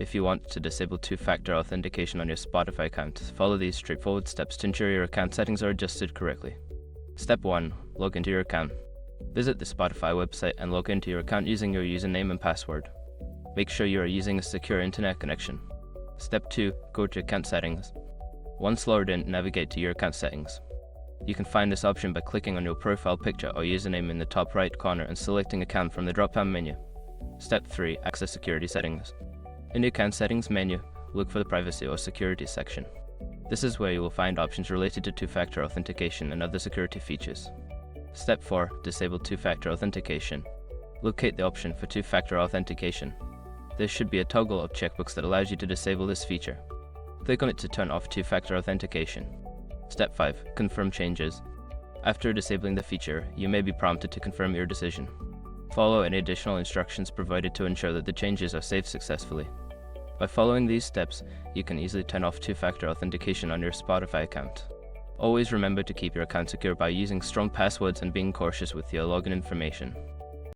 If you want to disable two-factor authentication on your Spotify account, follow these straightforward steps to ensure your account settings are adjusted correctly. Step 1. Log into your account. Visit the Spotify website and log into your account using your username and password. Make sure you are using a secure internet connection. Step 2. Go to Account Settings. Once logged in, navigate to your account settings. You can find this option by clicking on your profile picture or username in the top right corner and selecting Account from the drop-down menu. Step 3. Access Security Settings. In the Account Settings menu, look for the Privacy or Security section. This is where you will find options related to two-factor authentication and other security features. Step 4. Disable two-factor authentication. Locate the option for two-factor authentication. There should be a toggle of checkbox that allows you to disable this feature. Click on it to turn off two-factor authentication. Step 5. Confirm changes. After disabling the feature, you may be prompted to confirm your decision. Follow any additional instructions provided to ensure that the changes are saved successfully. By following these steps, you can easily turn off two-factor authentication on your Spotify account. Always remember to keep your account secure by using strong passwords and being cautious with your login information.